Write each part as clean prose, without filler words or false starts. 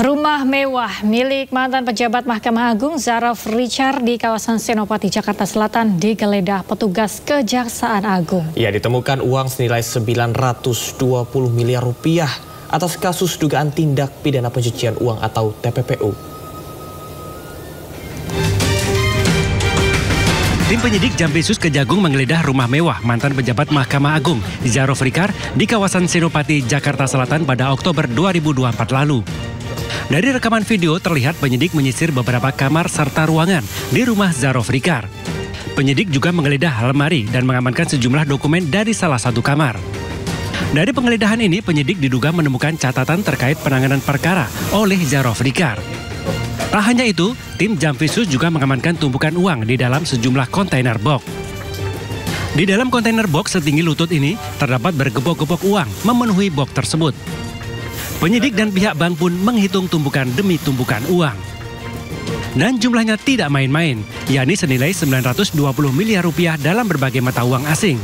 Rumah mewah milik mantan pejabat Mahkamah Agung Zaraf Richard di kawasan Senopati, Jakarta Selatan digeledah petugas Kejaksaan Agung. Ya, ditemukan uang senilai 920 miliar rupiah atas kasus dugaan tindak pidana pencucian uang atau TPPU. Tim penyidik Jampisus Kejagung menggeledah rumah mewah mantan pejabat Mahkamah Agung Zaraf Richard di kawasan Senopati, Jakarta Selatan pada Oktober 2024 lalu. Dari rekaman video terlihat penyidik menyisir beberapa kamar serta ruangan di rumah Zaraf Richard. Penyidik juga menggeledah lemari dan mengamankan sejumlah dokumen dari salah satu kamar. Dari penggeledahan ini, penyidik diduga menemukan catatan terkait penanganan perkara oleh Zaraf Richard. Tak hanya itu, tim Jampisus juga mengamankan tumpukan uang di dalam sejumlah kontainer box. Di dalam kontainer box setinggi lutut ini, terdapat bergepok-gepok uang memenuhi box tersebut. Penyidik dan pihak bank pun menghitung tumpukan demi tumpukan uang. Dan jumlahnya tidak main-main, yakni senilai 920 miliar rupiah dalam berbagai mata uang asing.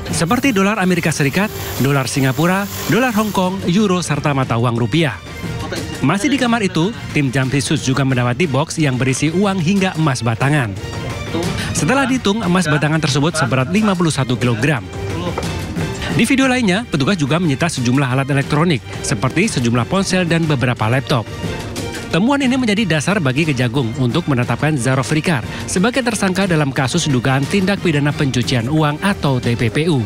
Seperti dolar Amerika Serikat, dolar Singapura, dolar Hong Kong, euro, serta mata uang rupiah. Masih di kamar itu, tim Jampisus juga mendapati box yang berisi uang hingga emas batangan. Setelah dihitung, emas batangan tersebut seberat 51 kg. Di video lainnya, petugas juga menyita sejumlah alat elektronik, seperti sejumlah ponsel dan beberapa laptop. Temuan ini menjadi dasar bagi Kejagung untuk menetapkan Zaraf Richard sebagai tersangka dalam kasus dugaan tindak pidana pencucian uang atau TPPU.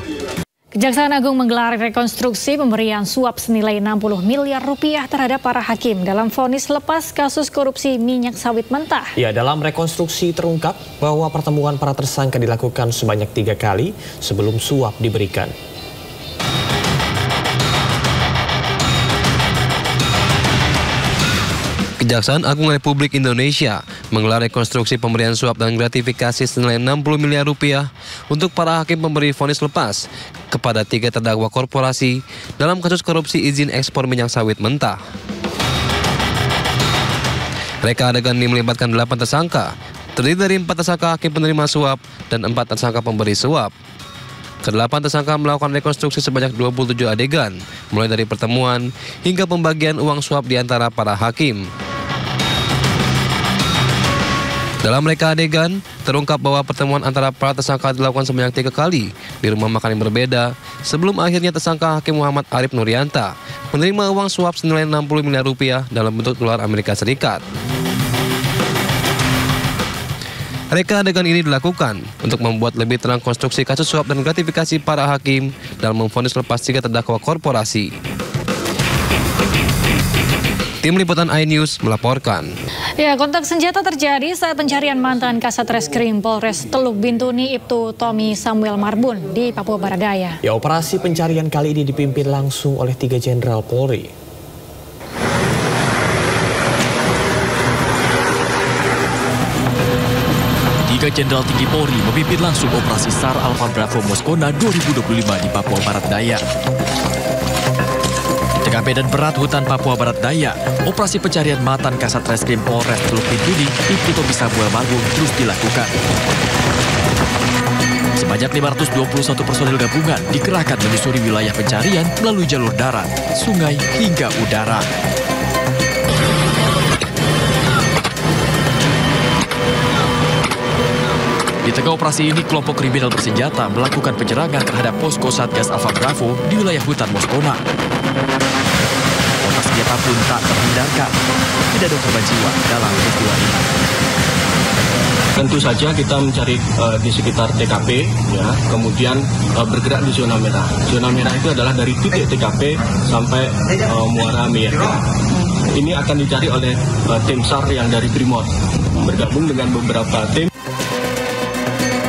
Kejaksaan Agung menggelar rekonstruksi pemberian suap senilai 60 miliar rupiah terhadap para hakim dalam vonis lepas kasus korupsi minyak sawit mentah. Ya, dalam rekonstruksi terungkap bahwa pertemuan para tersangka dilakukan sebanyak 3 kali sebelum suap diberikan. Kejaksaan Agung Republik Indonesia menggelar rekonstruksi pemberian suap dan gratifikasi senilai 60 miliar rupiah untuk para hakim pemberi vonis lepas kepada 3 terdakwa korporasi dalam kasus korupsi izin ekspor minyak sawit mentah. Reka adegan ini melibatkan 8 tersangka, terdiri dari 4 tersangka hakim penerima suap dan 4 tersangka pemberi suap. Ke-8 tersangka melakukan rekonstruksi sebanyak 27 adegan, mulai dari pertemuan hingga pembagian uang suap di antara para hakim. Dalam reka adegan, terungkap bahwa pertemuan antara para tersangka dilakukan sebanyak 3 kali di rumah makan yang berbeda sebelum akhirnya tersangka Hakim Muhammad Arif Nurianta menerima uang suap senilai 60 miliar rupiah dalam bentuk dolar Amerika Serikat. Reka adegan ini dilakukan untuk membuat lebih terang konstruksi kasus suap dan gratifikasi para hakim dalam memvonis lepas 3 terdakwa korporasi. Tim Liputan iNews melaporkan. Ya, kontak senjata terjadi saat pencarian mantan Kasat Reskrim Polres Teluk Bintuni Ibtu Tommy Samuel Marbun di Papua Barat Daya. Ya, operasi pencarian kali ini dipimpin langsung oleh 3 Jenderal Polri. Jenderal Tinggi Polri memimpin langsung operasi SAR Alpha Bravo Moskona 2025 di Papua Barat Daya. Di tengah medan berat hutan Papua Barat Daya, operasi pencarian mantan Kasat Reskrim Polres Teluk Bintuni Ibtu Tommy Samuel Marbun terus dilakukan. Sebanyak 521 personil gabungan dikerahkan menyusuri wilayah pencarian melalui jalur darat, sungai hingga udara. Di tengah operasi ini, kelompok kriminal bersenjata melakukan penyerangan terhadap posko Satgas Alpha Bravo di wilayah hutan Moskona. Kontak senjata pun tak terhindarkan. Tidak ada korban jiwa dalam peristiwa ini. Tentu saja kita mencari di sekitar TKP, ya, kemudian bergerak di zona merah. Zona merah itu adalah dari titik TKP sampai Muara Miyerka. Ini akan dicari oleh tim SAR yang dari Brimob, bergabung dengan beberapa tim.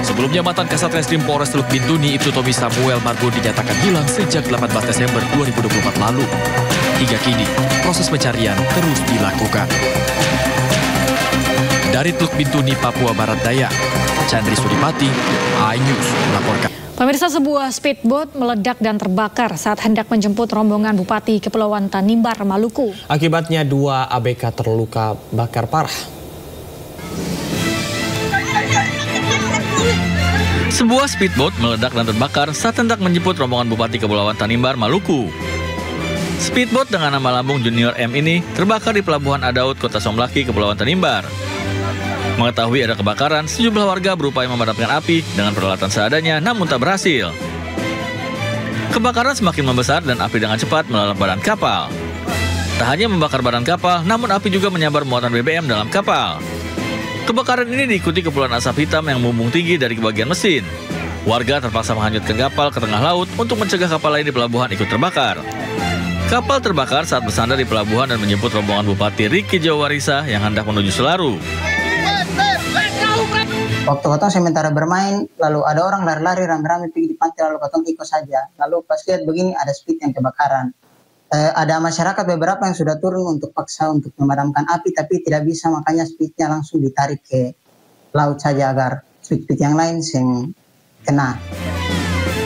Sebelumnya, mantan Kasat Reskrim Polres Teluk Bintuni Ibtu Tommy Samuel Marbun dinyatakan hilang sejak 18 Desember 2024 lalu. Hingga kini, proses pencarian terus dilakukan. Dari Teluk Bintuni, Papua Barat Daya, Chandri Suripati, iNews melaporkan. Pemirsa, sebuah speedboat meledak dan terbakar saat hendak menjemput rombongan Bupati Kepulauan Tanimbar, Maluku. Akibatnya 2 ABK terluka bakar parah. Sebuah speedboat meledak dan terbakar saat hendak menjemput rombongan Bupati Kepulauan Tanimbar, Maluku. Speedboat dengan nama lambung Junior M ini terbakar di Pelabuhan Adaud, Kota Somlaki, Kepulauan Tanimbar. Mengetahui ada kebakaran, sejumlah warga berupaya memadamkan api dengan peralatan seadanya, namun tak berhasil. Kebakaran semakin membesar dan api dengan cepat melalap badan kapal. Tak hanya membakar badan kapal, namun api juga menyambar muatan BBM dalam kapal. Kebakaran ini diikuti kepulan asap hitam yang membumbung tinggi dari bagian mesin. Warga terpaksa menghanyutkan kapal ke tengah laut untuk mencegah kapal lain di pelabuhan ikut terbakar. Kapal terbakar saat bersandar di pelabuhan dan menjemput rombongan Bupati Riki Jawarisa yang hendak menuju Selaru. Waktu Kotong sementara bermain, lalu ada orang lari-lari rame-rame pergi di pantai, lalu Kotong ikut saja. Lalu pas lihat begini ada speed yang kebakaran. Ada masyarakat beberapa yang sudah turun untuk paksa untuk memadamkan api, tapi tidak bisa, makanya speednya langsung ditarik ke laut saja agar speed yang lain yang kena.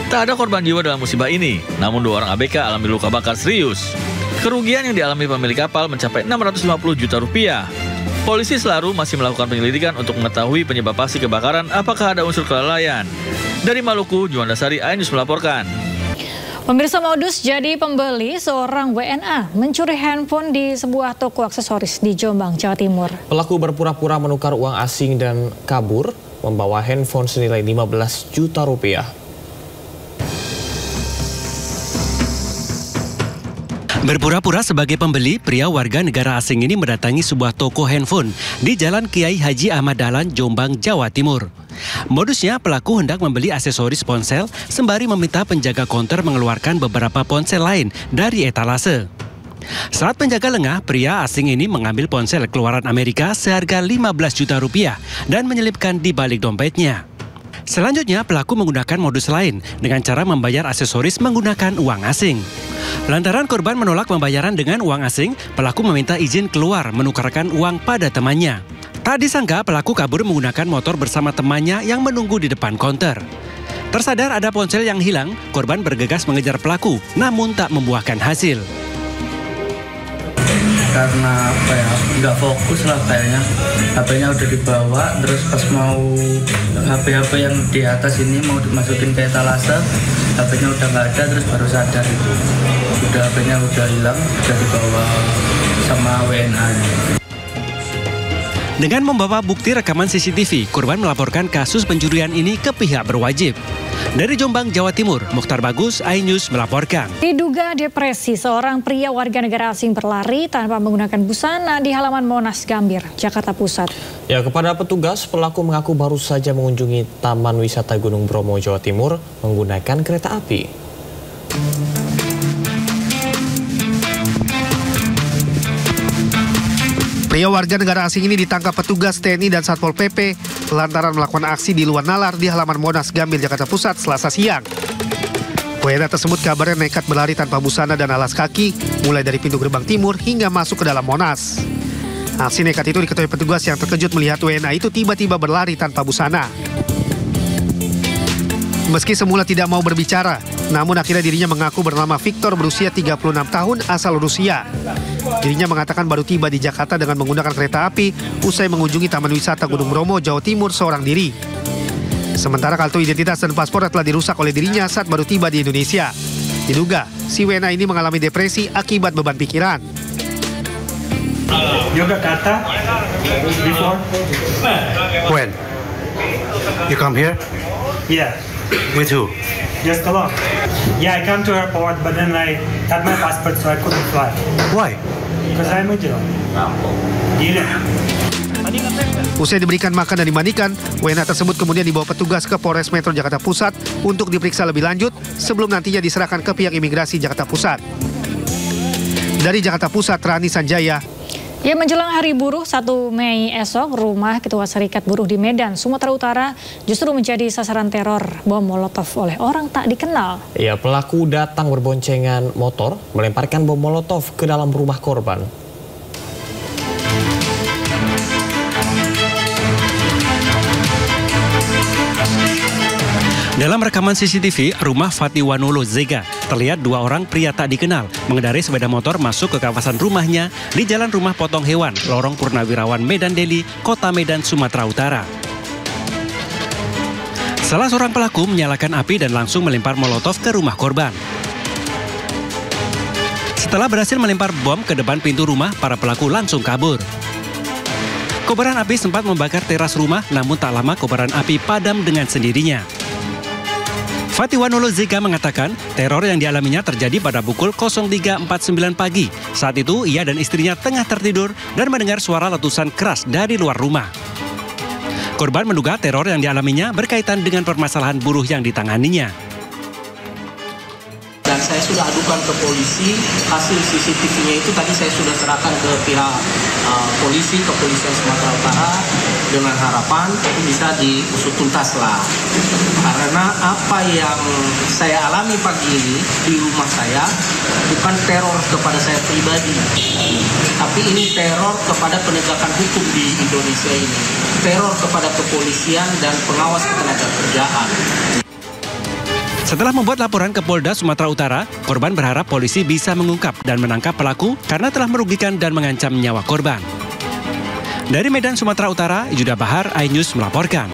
Tak ada korban jiwa dalam musibah ini, namun 2 orang ABK alami luka bakar serius. Kerugian yang dialami pemilik kapal mencapai 650 juta rupiah. Polisi Selaru masih melakukan penyelidikan untuk mengetahui penyebab pasti kebakaran, apakah ada unsur kelalaian. Dari Maluku, Juanda Sari, iNews melaporkan. Pemirsa, modus jadi pembeli, seorang WNA mencuri handphone di sebuah toko aksesoris di Jombang, Jawa Timur. Pelaku berpura-pura menukar uang asing dan kabur, membawa handphone senilai 15 juta rupiah. Berpura-pura sebagai pembeli, pria warga negara asing ini mendatangi sebuah toko handphone di Jalan Kiai Haji Ahmad Dahlan, Jombang, Jawa Timur. Modusnya, pelaku hendak membeli aksesoris ponsel sembari meminta penjaga konter mengeluarkan beberapa ponsel lain dari etalase. Saat penjaga lengah, pria asing ini mengambil ponsel keluaran Amerika seharga 15 juta rupiah dan menyelipkan di balik dompetnya. Selanjutnya, pelaku menggunakan modus lain dengan cara membayar aksesoris menggunakan uang asing. Lantaran korban menolak pembayaran dengan uang asing, pelaku meminta izin keluar menukarkan uang pada temannya. Tak disangka, pelaku kabur menggunakan motor bersama temannya yang menunggu di depan konter. Tersadar ada ponsel yang hilang, korban bergegas mengejar pelaku, namun tak membuahkan hasil. Karena nggak fokus lah kayaknya, HP-nya udah dibawa, terus pas mau HP yang di atas ini mau dimasukin ke etalase, HP-nya udah nggak ada, terus baru sadar itu HP-nya udah hilang, udah dibawa sama WNA. Dengan membawa bukti rekaman CCTV, korban melaporkan kasus pencurian ini ke pihak berwajib. Dari Jombang, Jawa Timur, Mukhtar Bagus, iNews melaporkan. Diduga depresi, seorang pria warga negara asing berlari tanpa menggunakan busana di halaman Monas Gambir, Jakarta Pusat. Ya, kepada petugas, pelaku mengaku baru saja mengunjungi Taman Wisata Gunung Bromo, Jawa Timur menggunakan kereta api. Pria warga negara asing ini ditangkap petugas TNI dan Satpol PP lantaran melakukan aksi di luar nalar di halaman Monas Gambir, Jakarta Pusat, Selasa siang. WNA tersebut kabarnya nekat berlari tanpa busana dan alas kaki, mulai dari pintu gerbang timur hingga masuk ke dalam Monas. Aksi nekat itu diketahui petugas yang terkejut melihat WNA itu tiba-tiba berlari tanpa busana. Meski semula tidak mau berbicara, namun akhirnya dirinya mengaku bernama Victor, berusia 36 tahun, asal Rusia. Dirinya mengatakan baru tiba di Jakarta dengan menggunakan kereta api usai mengunjungi Taman Wisata Gunung Bromo, Jawa Timur seorang diri. Sementara kartu identitas dan paspor telah dirusak oleh dirinya saat baru tiba di Indonesia. Diduga, si WNA ini mengalami depresi akibat beban pikiran. Yoga kata before? When? You come here? Yeah. With who? Just alone. Yeah, I come to airport, but then I had my passport, so I couldn't fly. Why? Because I'm a Jew. Gila. Usai diberikan makan dan dimandikan, WNA tersebut kemudian dibawa petugas ke Polres Metro Jakarta Pusat untuk diperiksa lebih lanjut sebelum nantinya diserahkan ke pihak imigrasi Jakarta Pusat. Dari Jakarta Pusat, Rani Sanjaya. Ya, menjelang Hari Buruh 1 Mei esok, rumah Ketua Serikat Buruh di Medan, Sumatera Utara justru menjadi sasaran teror bom molotov oleh orang tak dikenal. Ya, pelaku datang berboncengan motor, melemparkan bom molotov ke dalam rumah korban. Dalam rekaman CCTV, rumah Fatiwanolo Zega, terlihat 2 orang pria tak dikenal mengendarai sepeda motor masuk ke kawasan rumahnya di Jalan Rumah Potong Hewan, Lorong Purnawirawan, Medan Deli, Kota Medan, Sumatera Utara. Salah seorang pelaku menyalakan api dan langsung melempar molotov ke rumah korban. Setelah berhasil melempar bom ke depan pintu rumah, para pelaku langsung kabur. Kobaran api sempat membakar teras rumah, namun tak lama kobaran api padam dengan sendirinya. Fatiwanolo Zika mengatakan teror yang dialaminya terjadi pada pukul 03.49 pagi. Saat itu ia dan istrinya tengah tertidur dan mendengar suara letusan keras dari luar rumah. Korban menduga teror yang dialaminya berkaitan dengan permasalahan buruh yang ditanganinya. Dan saya sudah adukan ke polisi, hasil CCTV-nya itu tadi saya sudah serahkan ke pihak polisi, kepolisian Sumatera Utara, dengan harapan itu bisa diusut tuntas lah. Karena apa yang saya alami pagi ini di rumah saya bukan teror kepada saya pribadi, tapi ini teror kepada penegakan hukum di Indonesia ini, teror kepada kepolisian dan pengawas ketenagakerjaan. Setelah membuat laporan ke Polda Sumatera Utara, korban berharap polisi bisa mengungkap dan menangkap pelaku karena telah merugikan dan mengancam nyawa korban. Dari Medan, Sumatera Utara, Juda Bahar, iNews melaporkan.